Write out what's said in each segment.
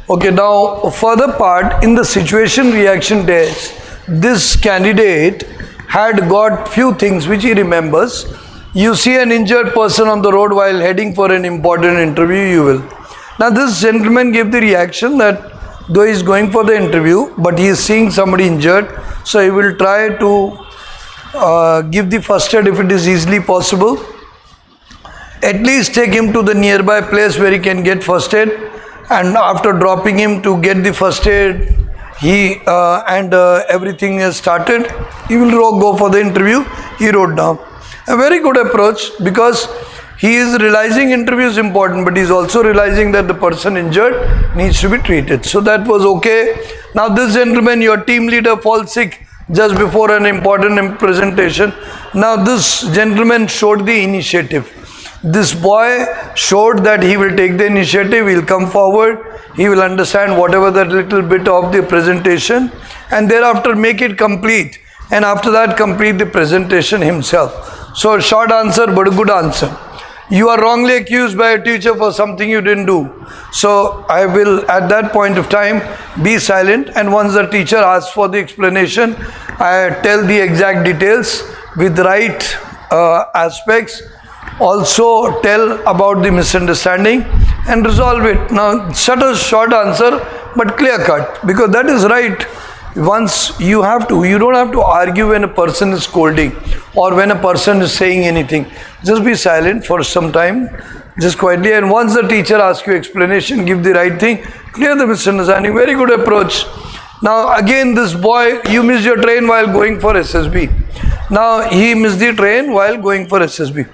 Okay, now further part in the situation reaction test, this candidate had got few things which he remembers. You see an injured person on the road while heading for an important interview, you will. Now this gentleman gave the reaction that though he is going for the interview, but he is seeing somebody injured, so he will try to give the first aid if it is easily possible. At least take him to the nearby place where he can get first aid, and after dropping him to get the first aid, everything has started, he will go for the interview. He wrote down a very good approach, because he is realizing interview is important, but he is also realizing that the person injured needs to be treated. So that was okay. Now this gentleman, your team leader, falls sick just before an important presentation. Now this gentleman showed the initiative. This boy showed that he will take the initiative, he will come forward, he will understand whatever that little bit of the presentation, and thereafter make it complete, and after that complete the presentation himself. So short answer, but a good answer. You are wrongly accused by a teacher for something you didn't do. So I will at that point of time be silent, and once the teacher asks for the explanation, I tell the exact details with right aspects. Also tell about the misunderstanding and resolve it. Now such a short answer but clear cut, because that is right. Once you don't have to argue when a person is scolding or when a person is saying anything. Just be silent for some time, just quietly, and once the teacher asks you explanation, give the right thing, clear the misunderstanding. Very good approach. Now again, this boy, you missed your train while going for SSB. Now he missed the train while going for SSB.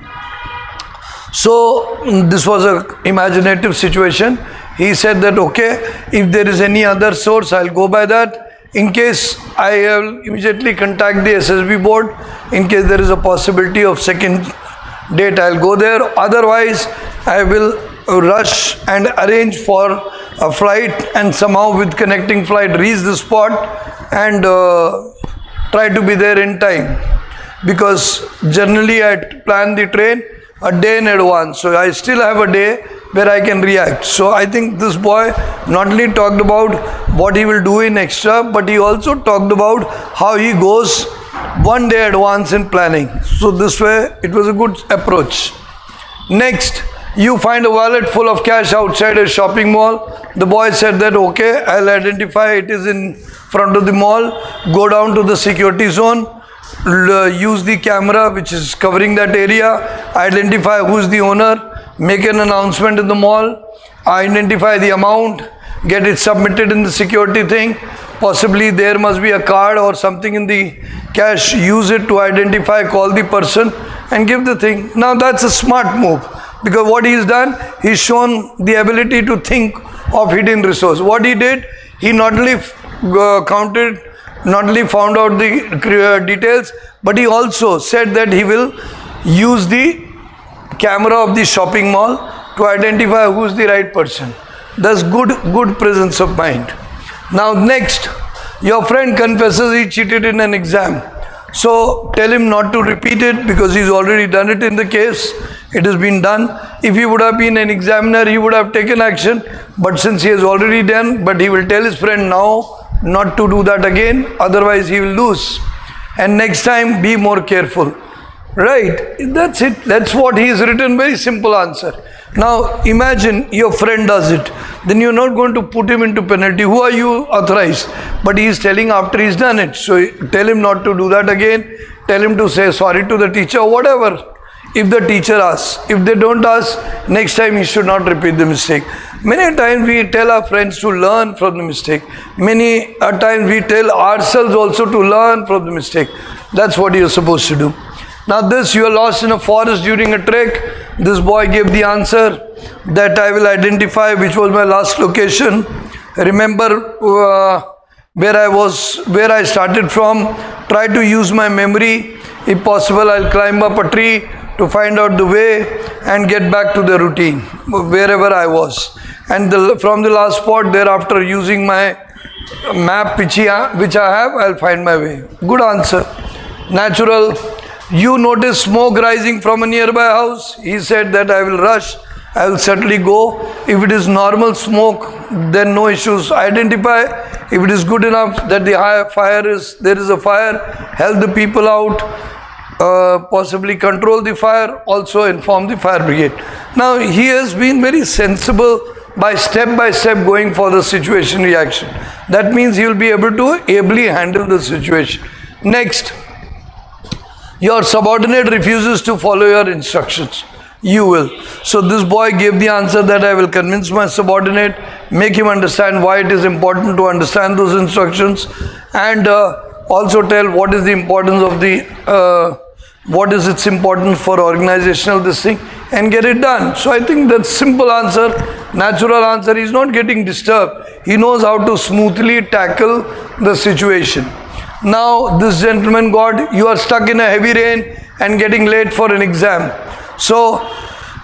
So this was an imaginative situation. He said that okay, if there is any other source, I'll go by that. In case I will immediately contact the SSB board. In case there is a possibility of second date, I'll go there. Otherwise, I will rush and arrange for a flight, and somehow with connecting flight reach the spot and try to be there in time. Because generally I plan the train a day in advance, so I still have a day where I can react. So I think this boy not only talked about what he will do in extra, but he also talked about how he goes one day advance in planning. So this way it was a good approach. Next, you find a wallet full of cash outside a shopping mall. The boy said that okay, I'll identify it is in front of the mall, go down to the security zone, use the camera which is covering that area, identify who is the owner, make an announcement in the mall, identify the amount, get it submitted in the security thing. Possibly there must be a card or something in the cash, use it to identify, call the person and give the thing. Now that's a smart move, because what he's done, he's shown the ability to think of hidden resource. What he did, he not only not only found out the details, but he also said that he will use the camera of the shopping mall to identify who is the right person. That's good presence of mind. Now next, your friend confesses he cheated in an exam. So tell him not to repeat it, because he's already done it in the case. It has been done. If he would have been an examiner, he would have taken action. But since he has already done, but he will tell his friend now not to do that again, otherwise he will lose. And next time be more careful. Right, that's it. That's what he has written. Very simple answer. Now imagine your friend does it, then you're not going to put him into penalty. Who are you authorized? But he is telling after he's done it. So tell him not to do that again. Tell him to say sorry to the teacher or whatever, if the teacher asks. If they don't ask, next time he should not repeat the mistake. Many times we tell our friends to learn from the mistake. Many times we tell ourselves also to learn from the mistake. That's what you're supposed to do. Now this, you are lost in a forest during a trek. This boy gave the answer that I will identify which was my last location. Remember where I started from. Try to use my memory. If possible, I'll climb up a tree to find out the way and get back to the routine wherever I was. And from the last spot, thereafter using my map which I have, I'll find my way. Good answer. Natural. You notice smoke rising from a nearby house. He said that I will rush I will certainly go. If it is normal smoke, then no issues. Identify if it is good enough that there is a fire, help the people out, possibly control the fire, also inform the fire brigade. Now he has been very sensible by step going for the situation reaction. That means he will be able to ably handle the situation. Next, your subordinate refuses to follow your instructions. You will. So this boy gave the answer that I will convince my subordinate, make him understand why it is important to understand those instructions, and also tell what is the importance of the what is its importance for organizational this thing, and get it done. So I think that simple answer, natural answer, is not getting disturbed. He knows how to smoothly tackle the situation. Now this gentleman you are stuck in a heavy rain and getting late for an exam. So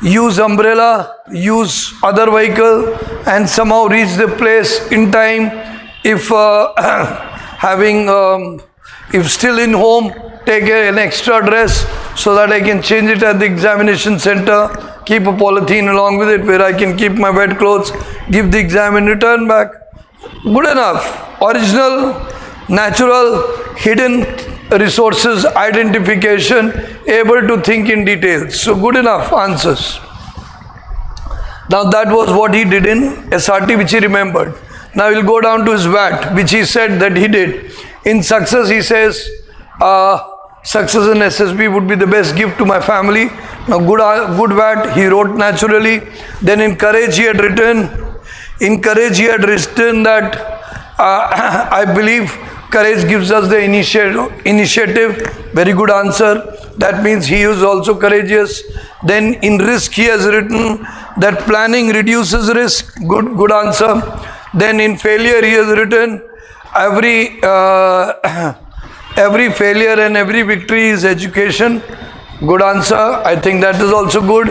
use umbrella, use other vehicle, and somehow reach the place in time. If if still in home, take an extra dress so that I can change it at the examination center. Keep a polythene along with it where I can keep my wet clothes, give the exam and return back. Good enough. Original, natural, hidden resources, identification, able to think in detail. So good enough answers. Now that was what he did in SRT, which he remembered. Now we'll go down to his VAT, which he said that he did. In success, he says, success in SSB would be the best gift to my family. Now good VAT, he wrote naturally. Then in courage he had written that I believe courage gives us the initiative. Very good answer. That means he is also courageous. Then in risk he has written that planning reduces risk. Good answer. Then in failure he has written every failure and every victory is education. Good answer. I think that is also good.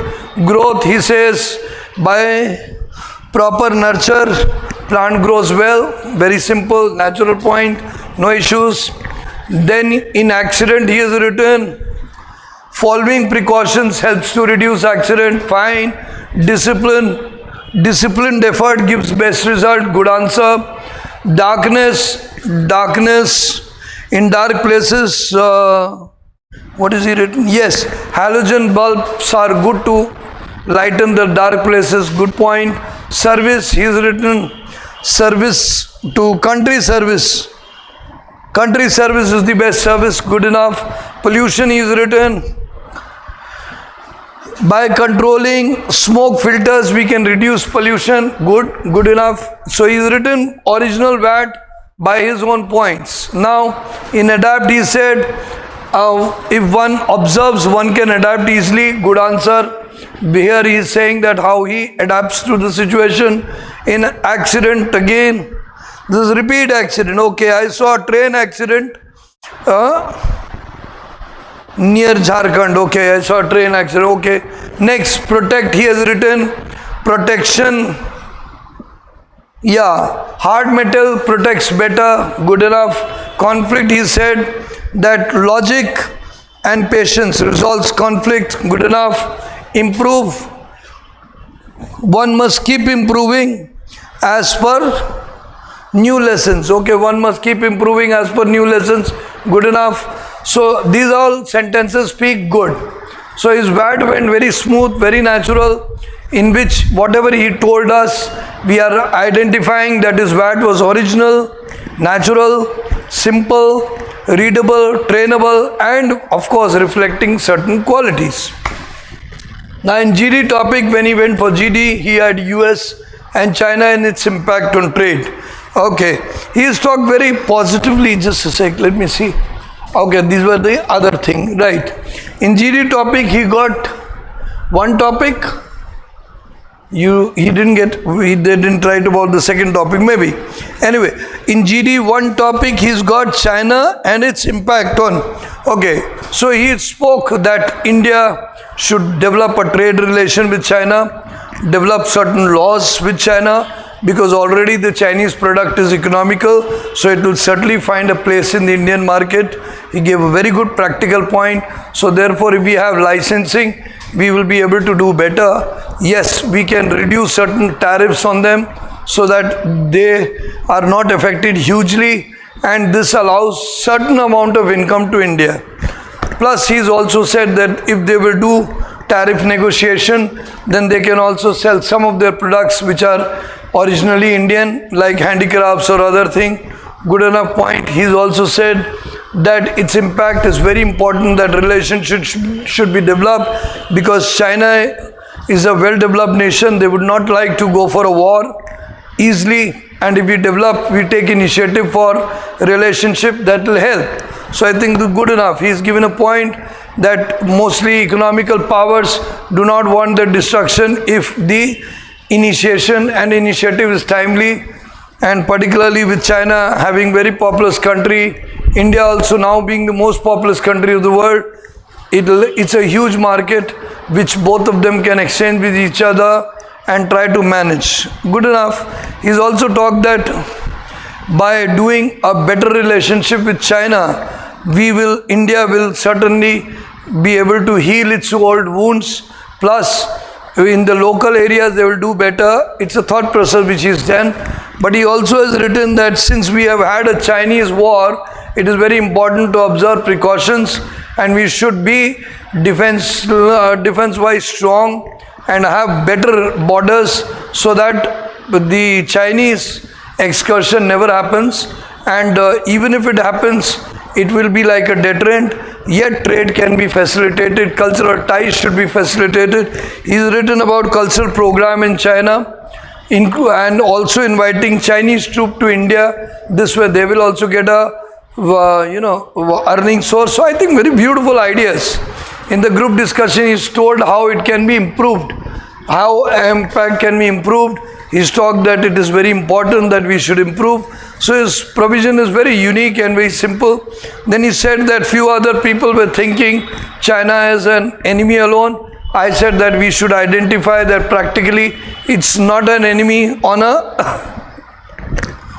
Growth, he says, by proper nurture, plant grows well. Very simple, natural point, no issues. Then in accident, he has written, following precautions helps to reduce accident. Fine. Disciplined effort gives best result. Good answer. Darkness, in dark places, what is he written? Yes, halogen bulbs are good to lighten the dark places. Good point. Service, he has written service to country service. Country service is the best service. Good enough. Pollution, he has written by controlling smoke filters we can reduce pollution. Good enough. So he has written original VAT by his own points. Now in adapt he said if one observes one can adapt easily. Good answer. Here he is saying that how he adapts to the situation. In accident, again this is repeat accident. Okay, I saw a train accident near Jharkhand. Okay, I saw a train accident. Okay, next, protect, he has written protection. Yeah, hard metal protects better. Good enough. Conflict, he said that logic and patience resolves conflict. Good enough. Improve, one must keep improving as per new lessons. Okay, one must keep improving as per new lessons. Good enough. So these all sentences speak good. So his VAT went very smooth, very natural, in which whatever he told us, we are identifying that his VAT was original, natural, simple, readable, trainable, and of course reflecting certain qualities. Now in GD topic, when he went for GD, he had US and China and its impact on trade. Okay, he has talked very positively. Just a sec, let me see. Okay, these were the other thing, right? In GD topic, he got one topic. They didn't write about the second topic, maybe. Anyway, in GD one topic, he's got China and its impact on. Okay, so he spoke that India should develop a trade relation with China, develop certain laws with China, because already the Chinese product is economical, so it will certainly find a place in the Indian market. He gave a very good practical point. So therefore, if we have licensing, we will be able to do better. yes, we can reduce certain tariffs on them so that they are not affected hugely, and this allows certain amount of income to India. Plus, he's also said that if they will do tariff negotiation, then they can also sell some of their products which are originally Indian, like handicrafts or other thing. Good enough point. He's also said that its impact is very important, that relationship should be developed, because China is a well-developed nation. They would not like to go for a war easily, and if we take initiative for relationship, that will help. So I think good enough. He's given a point that mostly economical powers do not want the destruction if the initiation and initiative is timely, and particularly with China having very populous country, India also now being the most populous country of the world, it's a huge market which both of them can exchange with each other and try to manage. Good enough. He's also talked that by doing a better relationship with China, India will certainly be able to heal its old wounds. Plus, in the local areas, they will do better. It's a thought process which is done. But he also has written that since we have had a Chinese war, it is very important to observe precautions, and we should be defense-wise strong and have better borders so that the Chinese excursion never happens, and even if it happens, it will be like a deterrent. Yet trade can be facilitated, cultural ties should be facilitated. He's written about cultural program in China, and also inviting Chinese troops to India. This way they will also get a earning source. So I think very beautiful ideas. In the group discussion, he's told how it can be improved, how impact can be improved. He's talked that it is very important that we should improve. So his provision is very unique and very simple. Then he said that few other people were thinking China as an enemy alone. I said that we should identify that practically it's not an enemy on a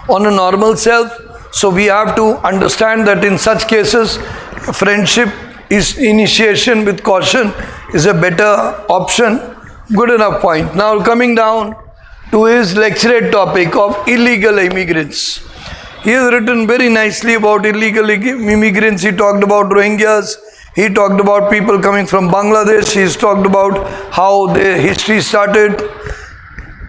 normal self. So we have to understand that in such cases, friendship is initiation with caution is a better option. Good enough point. Now coming down to his lecturate topic of illegal immigrants. He has written very nicely about illegal immigrants. He talked about Rohingyas. He talked about people coming from Bangladesh. He's talked about how their history started.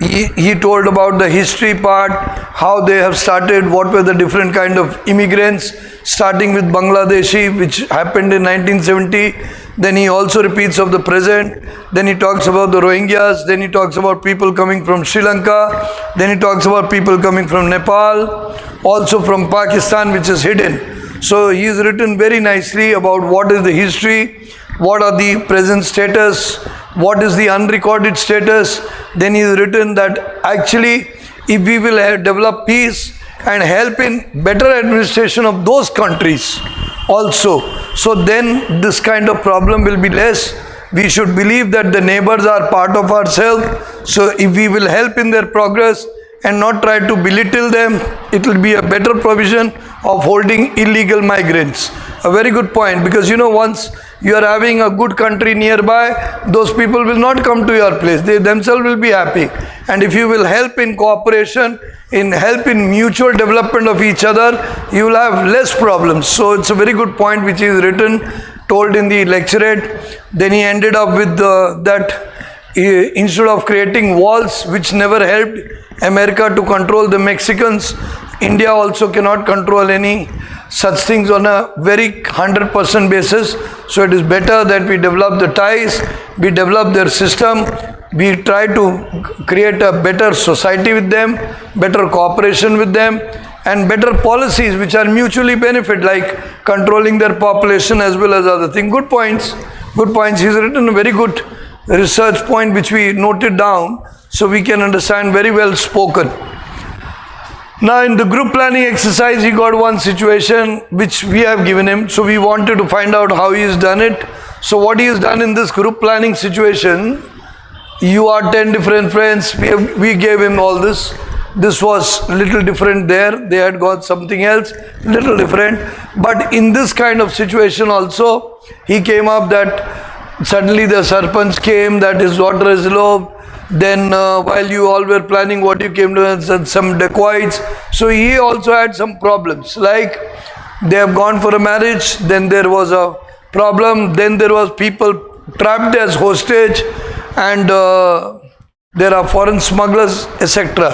He told about the history part, how they have started, what were the different kind of immigrants, starting with Bangladeshi, which happened in 1970. Then he also repeats of the present. Then he talks about the Rohingyas. Then he talks about people coming from Sri Lanka. Then he talks about people coming from Nepal, also from Pakistan, which is hidden. So he has written very nicely about what is the history, what are the present status, what is the unrecorded status. Then he has written that actually if we will develop peace and help in better administration of those countries also, so then this kind of problem will be less. We should believe that the neighbors are part of ourselves. So if we will help in their progress and not try to belittle them, it will be a better provision of holding illegal migrants. A very good point, because once you are having a good country nearby, those people will not come to your place. They themselves will be happy. And if you will help in cooperation, help in mutual development of each other, you will have less problems. So it's a very good point which is written, told in the lecturate. Then he ended up with that instead of creating walls which never helped America to control the Mexicans, India also cannot control any such things on a very 100% basis. So it is better that we develop the ties, we develop their system, we try to create a better society with them, better cooperation with them, and better policies which are mutually benefit, like controlling their population as well as other things. Good points. Good points. He's written a very good research point which we noted down so we can understand, very well spoken. Now in the group planning exercise, he got one situation which we have given him. So we wanted to find out how he has done it. So what he has done in this group planning situation, you are 10 different friends. We gave him all this. This was little different there. They had got something else, little different. But in this kind of situation also, he came up that suddenly the Sarpanch came, that his daughter is eloped, Then while you all were planning what you came to, and some dacoits. So he also had some problems, like they have gone for a marriage, then there was a problem, then there was people trapped as hostage, and there are foreign smugglers, etc.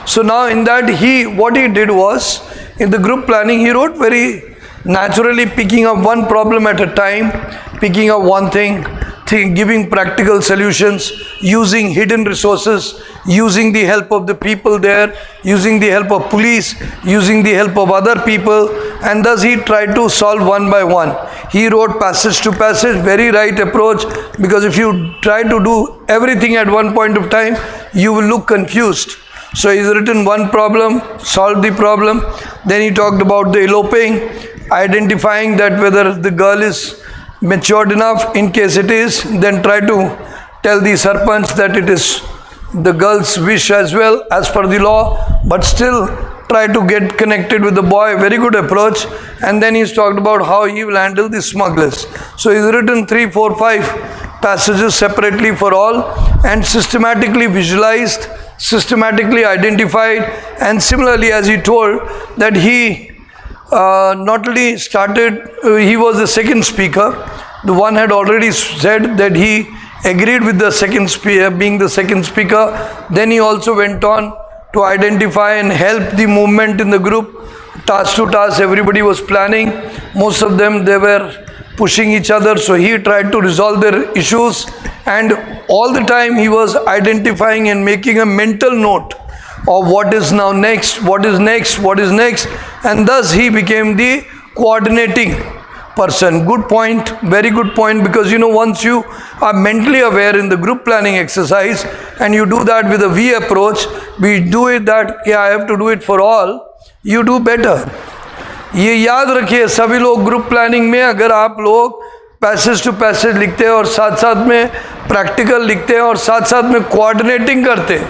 So now in that, what he did was, in the group planning, he wrote very naturally, picking up one problem at a time, picking up one thing, giving practical solutions, using hidden resources, using the help of the people there, using the help of police, using the help of other people, and thus he tried to solve one by one. He wrote passage to passage, very right approach, because if you try to do everything at one point of time, you will look confused. So he's written one problem, solved the problem. Then he talked about the eloping, identifying that whether the girl is matured enough. In case it is, then try to tell the sarpanch that it is the girl's wish as well as per the law, but still try to get connected with the boy. Very good approach. And then he's talked about how he will handle the smugglers. So he's written 3, 4, 5 passages separately for all, and systematically visualized, systematically identified. And similarly, as he told that he not only started, he was the second speaker. The one had already said that he agreed with the second speaker, being the second speaker. Then he also went on to identify and help the movement in the group, task to task. Everybody was planning. Most of them, they were pushing each other. So he tried to resolve their issues, and all the time he was identifying and making a mental note of what is now next, what is next, what is next, and thus he became the coordinating person. Good point, very good point, because once you are mentally aware in the group planning exercise and you do that with a V approach, we do it that I have to do it for all, you do better. ये याद रखिए सभी लोग, group planning में अगर आप लोग passage to passage लिखते हैं और साथ साथ में प्रैक्टिकल लिखते हैं और साथ साथ में कोऑर्डिनेटिंग करते हैं,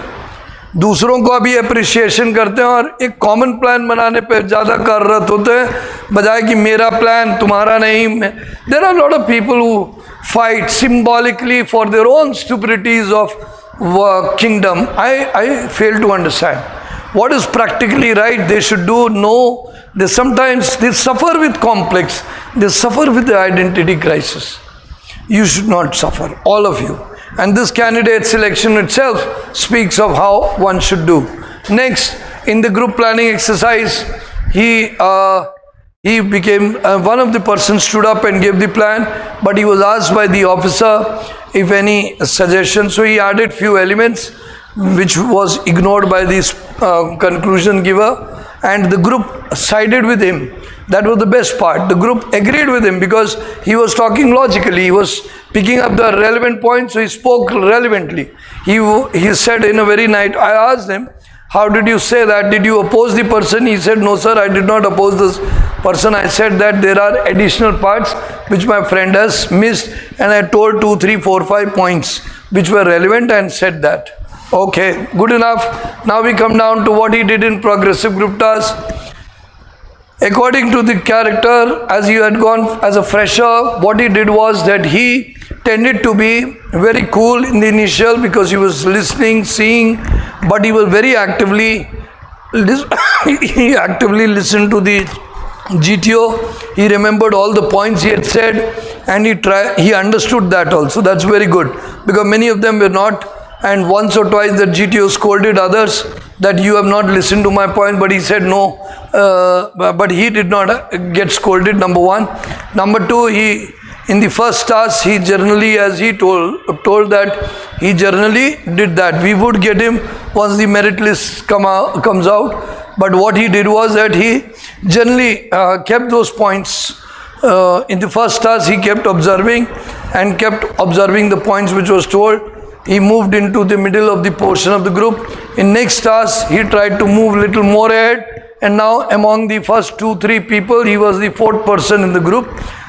दूसरों को भी अप्रिशिएशन करते हैं और एक कॉमन प्लान बनाने पर ज़्यादा कार्यरत होते हैं, बजाय कि मेरा प्लान तुम्हारा नहीं. There are lot of people who fight symbolically for their own stupidities of kingdom. I fail to understand what is practically right they should do. No, they sometimes they suffer with complex, they suffer with the identity crisis. You should not suffer, all of you. And this candidate selection itself speaks of how one should do. Next, in the group planning exercise, he became one of the persons stood up and gave the plan, but he was asked by the officer if any suggestion. So he added few elements which was ignored by this conclusion giver, and the group sided with him. That was the best part. The group agreed with him because he was talking logically, he was picking up the relevant points, so he spoke relevantly. He said in a very night, I asked him, how did you say that? Did you oppose the person? He said, no sir, I did not oppose this person. I said that there are additional parts which my friend has missed, and I told 2, 3, 4, 5 points which were relevant and said that. Okay, good enough. Now we come down to what he did in progressive group task. According to the character, as he had gone as a fresher, what he did was that he tended to be very cool in the initial because he was listening, seeing, but he was very actively, he actively listened to the GTO. He remembered all the points he had said, and he understood that also. That's very good, because many of them were not. And once or twice the GTO scolded others that you have not listened to my point, but he said no, but he did not get scolded, number one. Number two, in the first task, he generally, as he told that, he generally did that. We would get him once the merit list comes out, but what he did was that he generally kept those points. In the first task, he kept observing and kept observing the points which was told. He moved into the middle of the portion of the group. In next task, he tried to move little more ahead, and now among the first 2, 3 people, he was the 4th person in the group,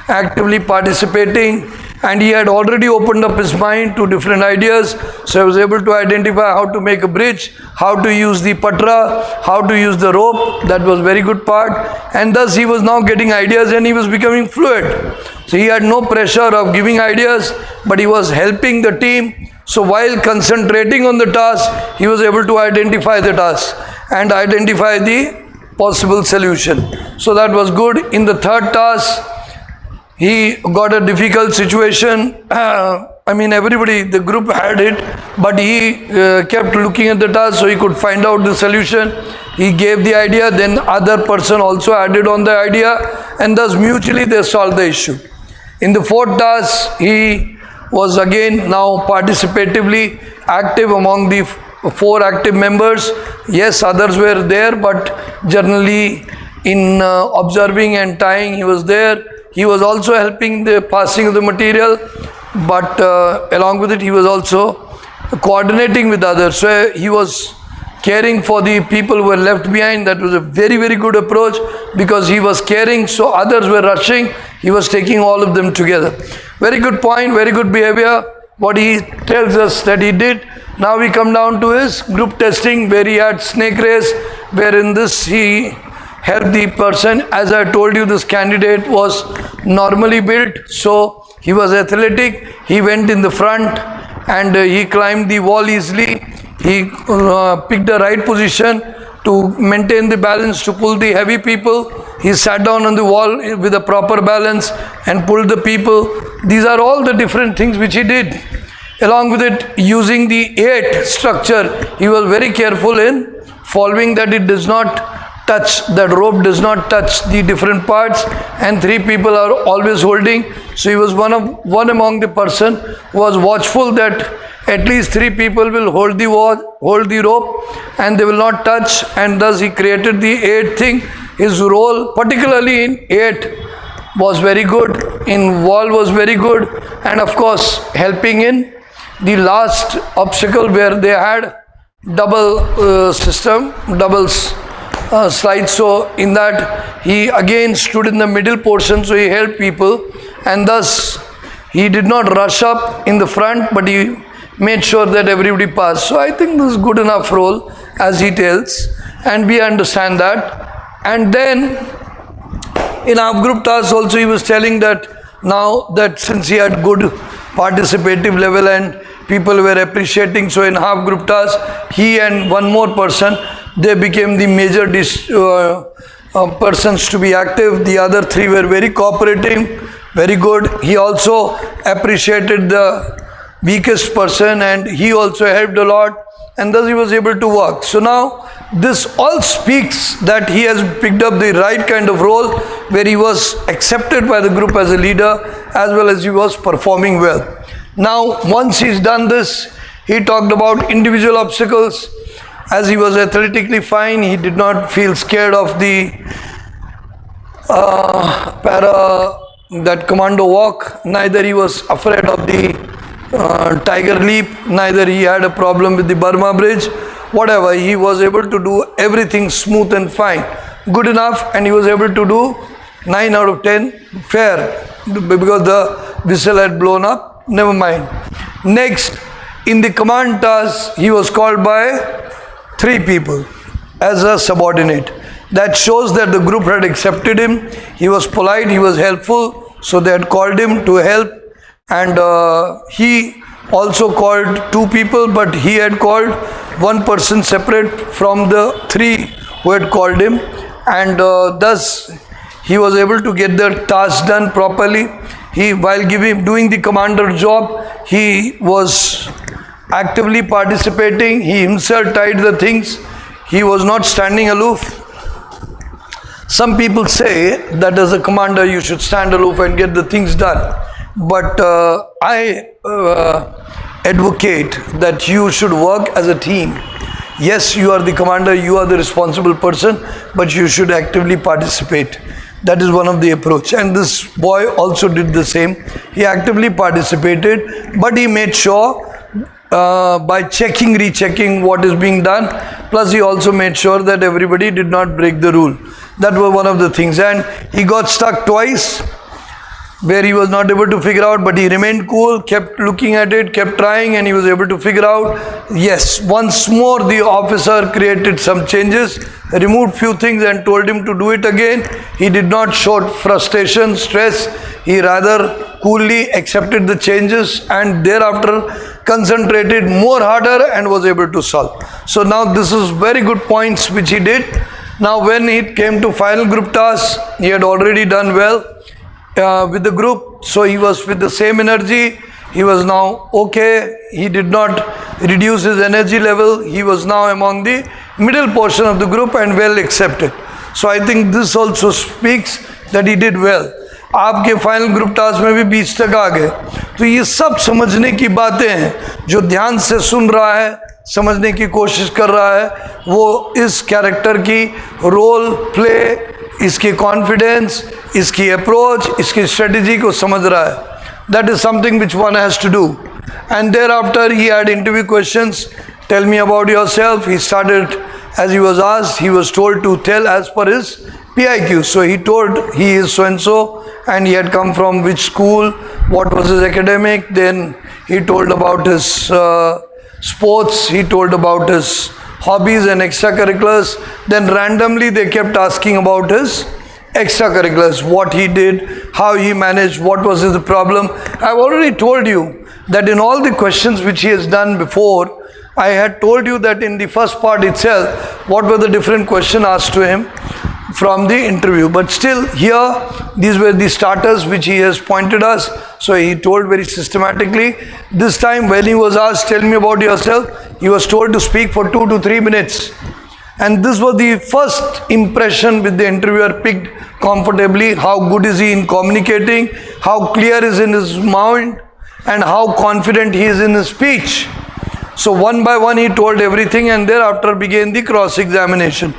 actively participating, and he had already opened up his mind to different ideas. So he was able to identify how to make a bridge, how to use the patra, how to use the rope. That was very good part, and thus he was now getting ideas and he was becoming fluid. So he had no pressure of giving ideas, but he was helping the team So while concentrating on the task, he was able to identify the task and identify the possible solution. So that was good. In the third task, he got a difficult situation. Everybody, the group had it, but he kept looking at the task so he could find out the solution. He gave the idea, then other person also added on the idea, and thus mutually they solved the issue. In the fourth task, he was again now participatively active among the 4 active members. Yes, others were there, but generally in observing and tying, he was there. He was also helping the passing of the material, but along with it, he was also coordinating with others. So he was caring for the people who were left behind. That was a very, very good approach, because he was caring, so others were rushing. He was taking all of them together. Very good point, very good behavior, what he tells us that he did. Now we come down to his group testing, where he had snake race, where in this he helped the person. As I told you, this candidate was normally built, so he was athletic. He went in the front and he climbed the wall easily. He picked the right position to maintain the balance, to pull the heavy people. He sat down on the wall with a proper balance and pulled the people. These are all the different things which he did. Along with it, using the 8 structure, he was very careful in following that it does not touch, that rope does not touch the different parts, and 3 people are always holding. So he was one among the person who was watchful that at least 3 people will hold the rope and they will not touch, and thus he created the 8 thing. His role, particularly in 8, was very good, in wall was very good, and of course helping in the last obstacle where they had double system, doubles slide. So in that he again stood in the middle portion, so he helped people, and thus he did not rush up in the front, but he made sure that everybody passed. So I think this is good enough role, as he tells, and we understand that. And then in half group tasks also, he was telling that now that since he had good participative level and people were appreciating, so in half group tasks, he and one more person, they became the major persons to be active. The other 3 were very cooperating, very good. He also appreciated the weakest person, and he also helped a lot, and thus he was able to work. So now this all speaks that he has picked up the right kind of role, where he was accepted by the group as a leader, as well as he was performing well. Now once he's done this, he talked about individual obstacles. As he was athletically fine, he did not feel scared of the that commando walk, neither he was afraid of the tiger leap, neither he had a problem with the Burma bridge. Whatever, he was able to do everything smooth and fine, good enough, and he was able to do 9 out of 10 fair, because the whistle had blown up. Never mind. Next, in the command task, he was called by 3 people as a subordinate. That shows that the group had accepted him. He was polite, he was helpful, so they had called him to help. And he also called 2 people, but he had called 1 person separate from the 3 who had called him, and thus he was able to get the task done properly. While doing the commander job, he was actively participating. He himself tied the things. He was not standing aloof. Some people say that as a commander you should stand aloof and get the things done. But I advocate that you should work as a team. Yes, you are the commander, you are the responsible person, but you should actively participate. That is one of the approach. And this boy also did the same. He actively participated, but he made sure by rechecking what is being done. Plus he also made sure that everybody did not break the rule. That was one of the things. And he got stuck twice, where he was not able to figure out, but he remained cool, kept looking at it, kept trying, and he was able to figure out. Yes, once more the officer created some changes, removed few things and told him to do it again. He did not show frustration, stress. He rather coolly accepted the changes, and thereafter concentrated more harder and was able to solve. So now this is very good points which he did. Now when it came to final group task, he had already done well with the group, so he was with the same energy. He was now okay. He did not reduce his energy level. He was now among the middle portion of the group and well accepted. So I think this also speaks that he did well. आपके final group task में भी 20 तक आ गए. तो ये सब समझने की बातें हैं. जो ध्यान से सुन रहा है, समझने की कोशिश कर रहा है, वो इस कैरेक्टर की रोल प्ले, इसकी कॉन्फिडेंस, इसकी अप्रोच, इसकी स्ट्रेटजी को समझ रहा है. That is something which one has to do. And thereafter he had interview questions. Tell me about yourself. He started, as he was asked, he was told to tell as per his PIQ. So he told he is so and so, and he had come from which school, what was his academic. Then he told about his sports, he told about his hobbies and extracurriculars. Then randomly they kept asking about his extracurriculars, what he did, how he managed, what was his problem. I've already told you that in all the questions which he has done before, I had told you that in the first part itself, what were the different questions asked to him from the interview. But still here, these were the starters which he has pointed us. So he told very systematically. This time when he was asked, tell me about yourself, he was told to speak for 2 to 3 minutes. And this was the first impression which the interviewer picked comfortably. How good is he in communicating, how clear is in his mind, and how confident he is in his speech. So one by one he told everything, and thereafter began the cross-examination.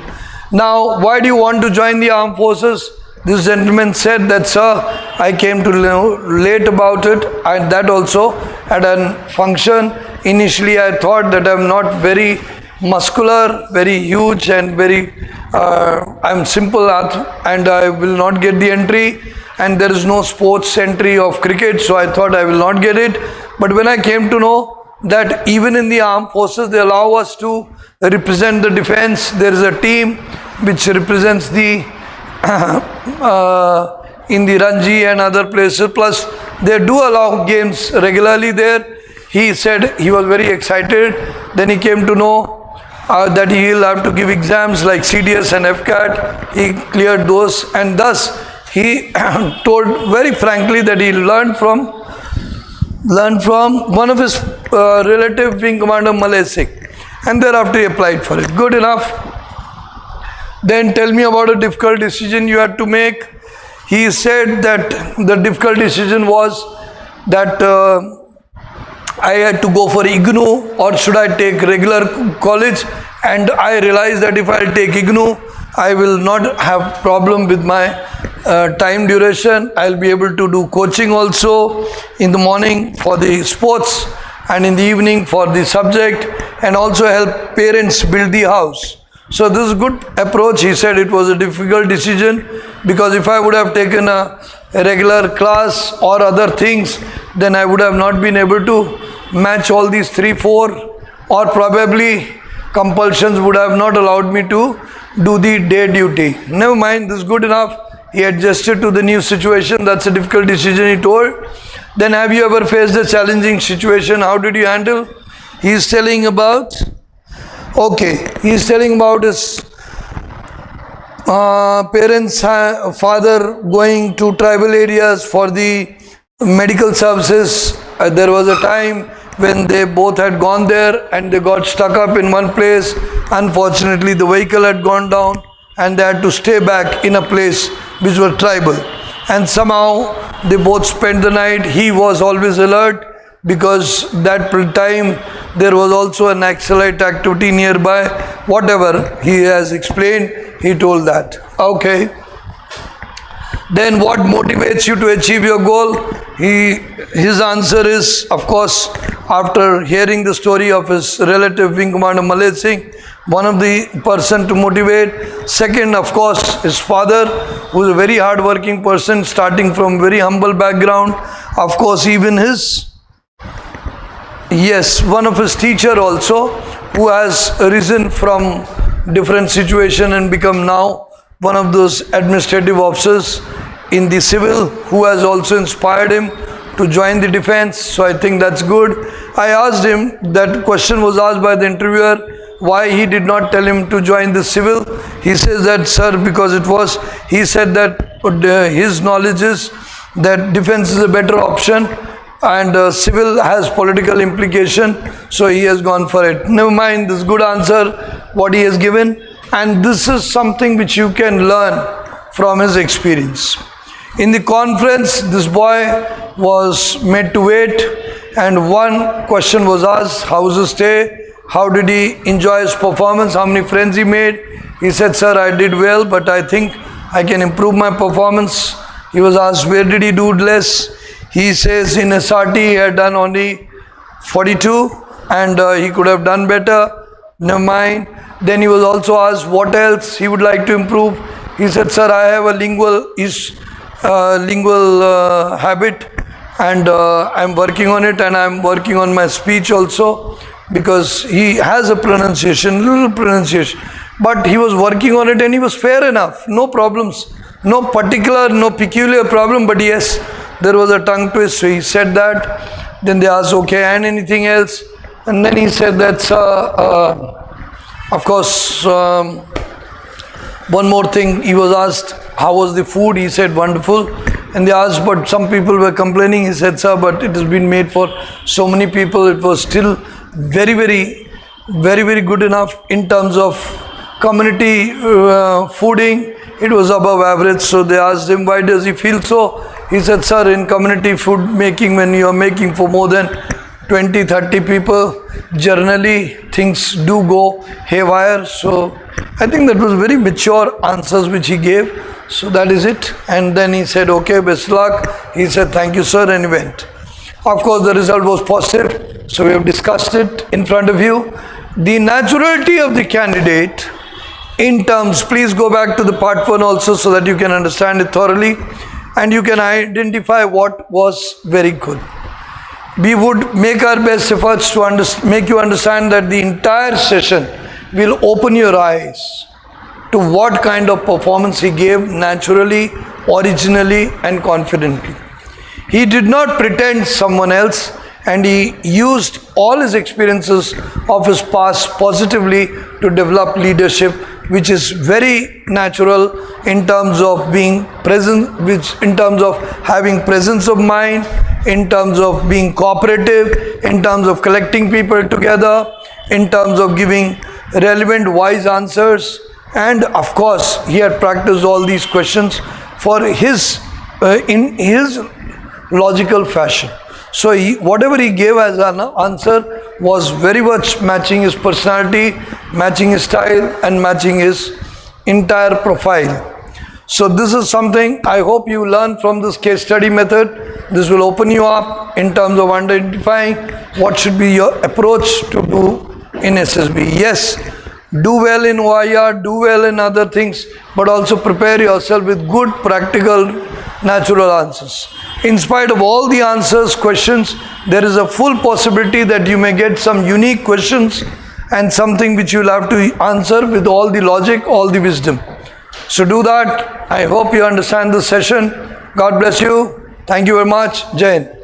Now, why do you want to join the armed forces? This gentleman said that, sir, I came to know late about it, and that also at a function. Initially I thought that I'm not very muscular, very huge, and very I'm simple and I will not get the entry, and there is no sports entry of cricket, so I thought I will not get it. But when I came to know that even in the armed forces they allow us to represent the defense, there is a team which represents the in the Ranji and other places, plus they do allow games regularly there. He said he was very excited. Then he came to know that he will have to give exams like CDS and AFCAT. He cleared those, and thus he told very frankly that he learned from one of his relative, Wing Commander Malay Singh, and thereafter he applied for it. Good enough. Then tell me about a difficult decision you had to make. He said that the difficult decision was that I had to go for IGNU or should I take regular college, and I realized that if I take IGNU, I will not have problem with my time duration. I'll be able to do coaching also in the morning for the sports and in the evening for the subject, and also help parents build the house. So this is good approach. He said it was a difficult decision because if I would have taken a regular class or other things, then I would have not been able to match all these 3, 4, or probably compulsions would have not allowed me to do the day duty. Never mind, this is good enough. He adjusted to the new situation. That's a difficult decision, he told. Then have you ever faced a challenging situation? How did you handle? He is telling about, he is telling about his parents, father going to tribal areas for the medical services. There was a time when they both had gone there and they got stuck up in one place. Unfortunately, the vehicle had gone down and they had to stay back in a place which was tribal. And somehow they both spent the night. He was always alert because that time there was also an Naxalite activity nearby. Whatever he has explained, he told that. Okay. Then what motivates you to achieve your goal? His answer is, of course, after hearing the story of his relative Wing Commander Malay Singh, one of the person to motivate. Second, of course, his father, who is a very hard-working person, starting from very humble background. Of course, even one of his teacher also, who has risen from different situation and become now one of those administrative officers in the civil, who has also inspired him to join the defense. So I think that's good. I asked him, that question was asked by the interviewer, why he did not tell him to join the civil. He says that, sir, because he said that his knowledge is that defense is a better option and civil has political implication, so he has gone for it. Never mind, this good answer what he has given, and this is something which you can learn from his experience. In the conference, this boy was made to wait, and one question was asked, how was his stay? How did he enjoy his performance? How many friends he made? He said, sir, I did well, but I think I can improve my performance. He was asked, where did he do less? He says in SRT he had done only 42 and he could have done better. Never mind. Then he was also asked what else he would like to improve. He said, sir, I have a lingual habit and I'm working on it, and I'm working on my speech also, because he has a little pronunciation. But he was working on it and he was fair enough. No problems. No peculiar problem, but yes, there was a tongue twist. So he said that. Then they asked, okay, and anything else? And then he said that's, of course, one more thing. He was asked, how was the food? He said, wonderful. And they asked, but some people were complaining. He said, sir, but it has been made for so many people. It was still very, very good enough in terms of community fooding. It was above average. So they asked him, why does he feel so? He said, sir, in community food making, when you are making for more than 20-30 people, generally things do go haywire. So I think that was very mature answers which he gave. So that is it. And then he said, okay, best luck. He said, thank you, sir, and he went. Of course, the result was positive. So we have discussed it in front of you. The naturality of the candidate in terms, please go back to the part 1 also so that you can understand it thoroughly and you can identify what was very good. We would make our best efforts to make you understand that the entire session will open your eyes to what kind of performance he gave naturally, originally and confidently. He did not pretend someone else, and he used all his experiences of his past positively to develop leadership, which is very natural in terms of being present, in terms of having presence of mind, in terms of being cooperative, in terms of collecting people together, in terms of giving relevant, wise answers. And of course, he had practiced all these questions for in his logical fashion. So whatever he gave as an answer was very much matching his personality, matching his style, and matching his entire profile. So this is something I hope you learn from this case study method. This will open you up in terms of identifying what should be your approach to do in SSB. Yes, do well in OIR, do well in other things, but also prepare yourself with good, practical, natural answers. In spite of all the answers, questions, there is a full possibility that you may get some unique questions and something which you will have to answer with all the logic, all the wisdom. So do that. I hope you understand this session. God bless you. Thank you very much. Jai Hind.